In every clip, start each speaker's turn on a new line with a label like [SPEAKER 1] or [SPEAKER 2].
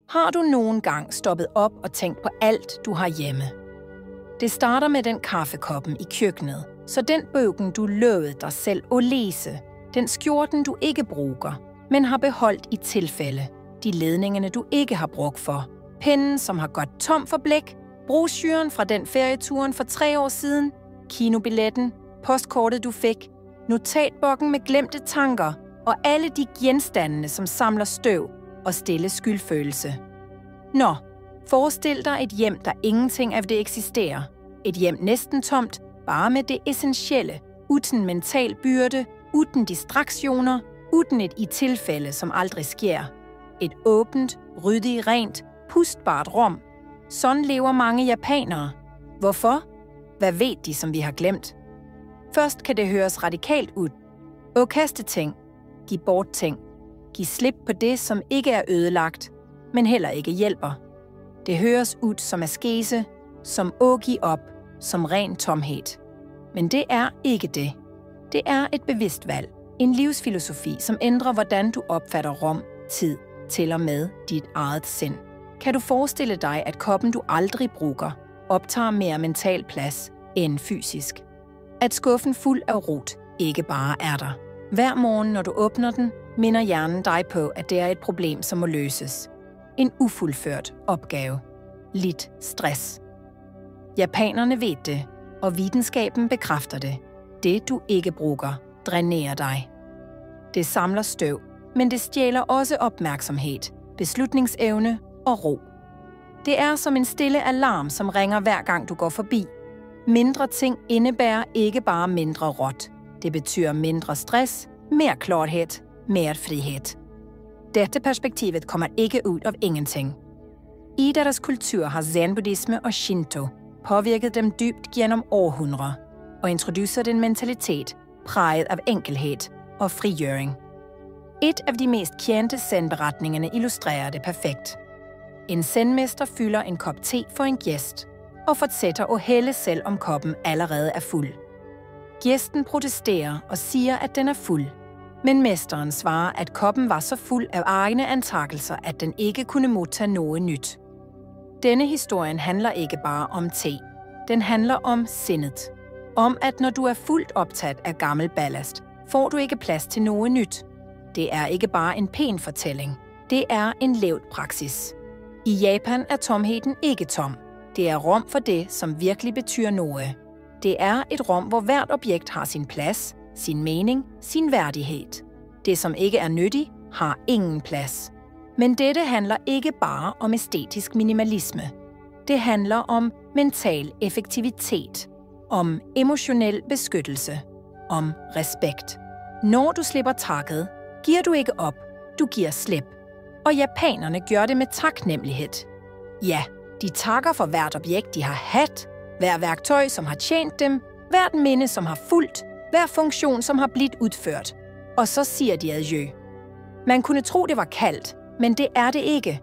[SPEAKER 1] Har du nogen gang stoppet op og tænkt på alt, du har hjemme? Det starter med den kaffekoppen i køkkenet, så den bøgen, du lovede dig selv at læse, den skjorten, du ikke bruger, men har beholdt i tilfælde, de ledningerne, du ikke har brugt for, pennen, som har gået tom for blæk, brochuren fra den ferieturen for 3 år siden, kinobilletten, postkortet, du fik, notatbokken med glemte tanker og alle de genstande, som samler støv og stille skyldfølelse. Nå, forestil dig et hjem, der ingenting af det eksisterer. Et hjem næsten tomt, bare med det essentielle, uden mental byrde, uden distraktioner, uden et i tilfælde, som aldrig sker. Et åbent, ryddigt, rent, pustbart rum. Sådan lever mange japanere. Hvorfor? Hvad ved de, som vi har glemt? Først kan det høres radikalt ud. At kaste ting. Giv bort ting. Giv slip på det, som ikke er ødelagt, men heller ikke hjælper. Det høres ud som askese, som at give op, som ren tomhed. Men det er ikke det. Det er et bevidst valg. En livsfilosofi, som ændrer, hvordan du opfatter rum, tid, til og med dit eget sind. Kan du forestille dig, at koppen, du aldrig bruger, optager mere mental plads end fysisk? At skuffen fuld af rot ikke bare er der. Hver morgen, når du åbner den, minder hjernen dig på, at det er et problem, som må løses. En ufuldført opgave. Lidt stress. Japanerne ved det, og videnskaben bekræfter det. Det, du ikke bruger, drænerer dig. Det samler støv, men det stjæler også opmærksomhed, beslutningsevne og ro. Det er som en stille alarm, som ringer hver gang du går forbi. Mindre ting indebærer ikke bare mindre rot. Det betyder mindre stress, mere klarhed, mere frihed. Dette perspektivet kommer ikke ud af ingenting. I deres kultur har zen-buddhisme og shinto påvirket dem dybt gennem århundreder og introduceret en mentalitet præget af enkelhed og frigøring. Et af de mest kendte zen-beretningerne illustrerer det perfekt. En zen-mester fylder en kop te for en gæst og fortsætter at hælde selv om koppen allerede er fuld. Gæsten protesterer og siger, at den er fuld, men mesteren svarer, at koppen var så fuld af egne antagelser, at den ikke kunne modtage noget nyt. Denne historien handler ikke bare om te. Den handler om sindet. Om at når du er fuldt optaget af gammel ballast, får du ikke plads til noget nyt. Det er ikke bare en pæn fortælling. Det er en levet praksis. I Japan er tomheden ikke tom. Det er rum for det, som virkelig betyder noget. Det er et rum, hvor hvert objekt har sin plads, sin mening, sin værdighed. Det, som ikke er nyttigt, har ingen plads. Men dette handler ikke bare om æstetisk minimalisme. Det handler om mental effektivitet, om emotionel beskyttelse, om respekt. Når du slipper taket, giver du ikke op, du giver slip. Og japanerne gør det med taknemmelighed. Ja, de takker for hvert objekt, de har haft, hver værktøj, som har tjent dem, hvert minde, som har fulgt, hver funktion, som har blivet udført. Og så siger de adjø. Man kunne tro, det var kaldt, men det er det ikke.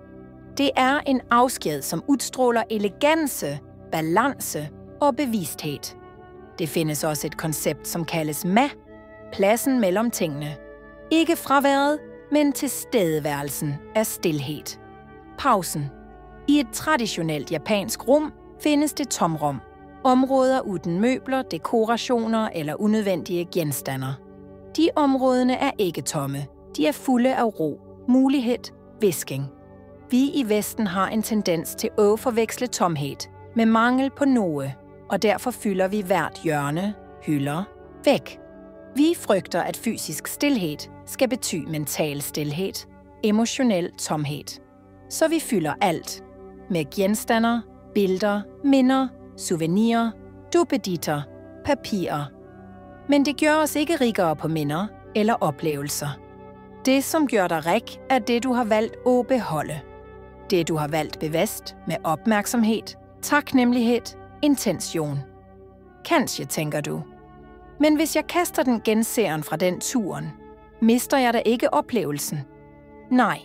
[SPEAKER 1] Det er en afsked, som udstråler elegance, balance og bevidsthed. Det findes også et koncept, som kaldes ma, pladsen mellem tingene. Ikke fraværet, men tilstedeværelsen af stilhed. Pausen. I et traditionelt japansk rum findes det tomrum. Områder uden møbler, dekorationer eller unødvendige genstander. De områderne er ikke tomme. De er fulde af ro, mulighed, hvisking. Vi i Vesten har en tendens til at forveksle tomhed med mangel på noget, og derfor fylder vi hvert hjørne, hylder, væk. Vi frygter, at fysisk stilhed skal betyde mental stilhed, emotionel tomhed. Så vi fylder alt med genstander, billeder, minder, souvenirer, duppeditter, papirer. Men det gør os ikke rigere på minder eller oplevelser. Det, som gør dig rig, er det, du har valgt at beholde. Det, du har valgt bevidst med opmærksomhed, taknemmelighed, intention. Kanskje, tænker du. Men hvis jeg kaster den genseren fra den turen, mister jeg da ikke oplevelsen? Nej.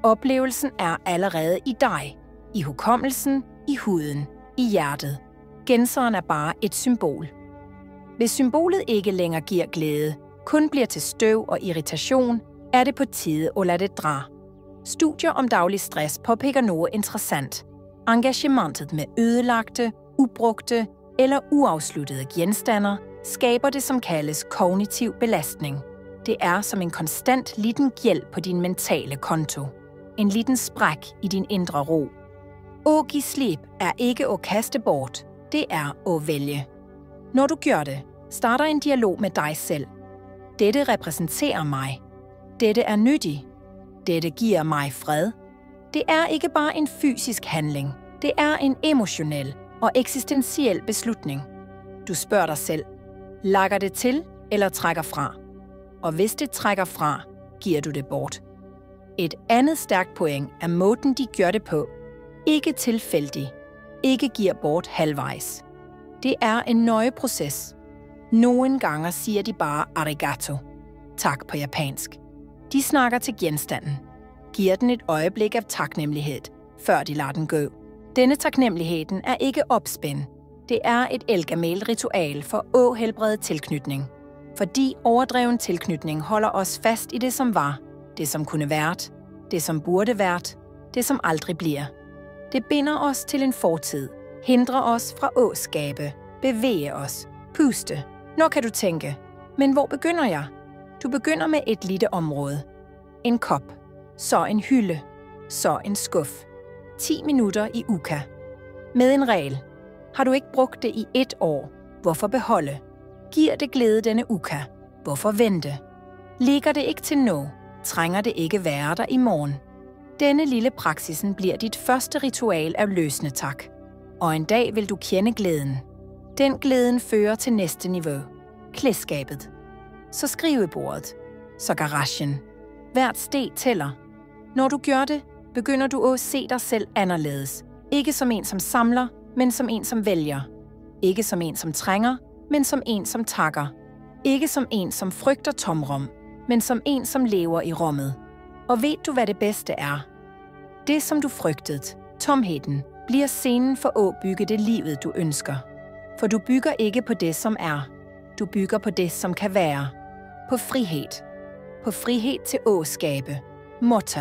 [SPEAKER 1] Oplevelsen er allerede i dig. I hukommelsen, i huden, i hjertet. Genseren er bare et symbol. Hvis symbolet ikke længere giver glæde, kun bliver til støv og irritation, er det på tide at lade det dra. Studier om daglig stress påpeger noget interessant. Engagementet med ødelagte, ubrugte eller uafsluttede genstander skaber det, som kaldes kognitiv belastning. Det er som en konstant liten gæld på din mentale konto. En liten spræk i din indre ro. At give slip er ikke at kaste bort, det er at vælge. Når du gør det, starter en dialog med dig selv. Dette repræsenterer mig. Dette er nyttigt. Dette giver mig fred. Det er ikke bare en fysisk handling. Det er en emotionel og eksistentiel beslutning. Du spørger dig selv, lakker det til eller trækker fra? Og hvis det trækker fra, giver du det bort. Et andet stærkt point er måden, de gør det på. Ikke tilfældig. Ikke giver bort halvvejs. Det er en nøje proces. Nogle gange siger de bare arigato. Tak på japansk. De snakker til genstanden. Giver den et øjeblik af taknemmelighed, før de lader den gå. Denne taknemmeligheden er ikke opspænd. Det er et ældgammelt ritual for at helbrede tilknytning. Fordi overdreven tilknytning holder os fast i det, som var, det, som kunne vært, det, som burde vært, det, som aldrig bliver. Det binder os til en fortid, hindrer os fra at skabe, bevæge os, puste. Nå kan du tænke, men hvor begynder jeg? Du begynder med et lille område. En kop, så en hylde, så en skuff. 10 minutter i uka. Med en regel. Har du ikke brugt det i 1 år? Hvorfor beholde? Giver det glæde denne uka? Hvorfor vente? Ligger det ikke til nå? Trænger det ikke være der i morgen? Denne lille praksisen bliver dit første ritual af løsende tak. Og en dag vil du kende glæden. Den glæden fører til næste niveau. Klædskabet. Så skrivebordet. Så garagen. Hvert steg tæller. Når du gør det, begynder du at se dig selv anderledes. Ikke som en, som samler, men som en, som vælger. Ikke som en, som trænger, men som en, som takker. Ikke som en, som frygter tomrum, men som en, som lever i rummet. Og ved du, hvad det bedste er? Det, som du frygtede, tomheden, bliver scenen for at bygge det livet, du ønsker. For du bygger ikke på det, som er. Du bygger på det, som kan være. På frihed. På frihed til at skabe. Måtte.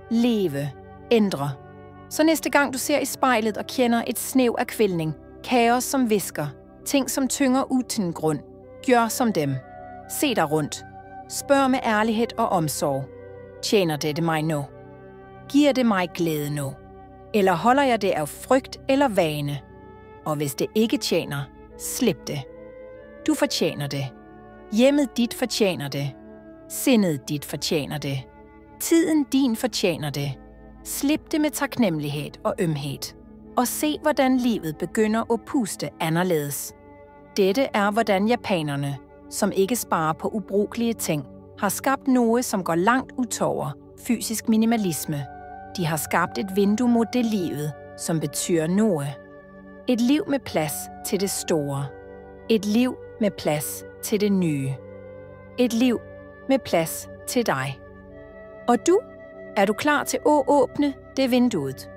[SPEAKER 1] Leve. Ændre. Så næste gang du ser i spejlet og kender et snev af kvælning, kaos som visker, ting som tynger ud til en grund, gør som dem. Se dig rundt. Spørg med ærlighed og omsorg. Tjener det mig nu? Giver det mig glæde nu? Eller holder jeg det af frygt eller vane? Og hvis det ikke tjener, slip det. Du fortjener det. Hjemmet dit fortjener det. Sindet dit fortjener det. Tiden din fortjener det. Slip det med taknemmelighed og ømhed. Og se, hvordan livet begynder at puste anderledes. Dette er, hvordan japanerne, som ikke sparer på ubrugelige ting, har skabt noget, som går langt utover fysisk minimalisme. De har skabt et vindue mod det livet, som betyder noget. Et liv med plads til det store. Et liv med plads til det nye. Et liv med plads til dig. Og du? Er du klar til at åbne det vinduet?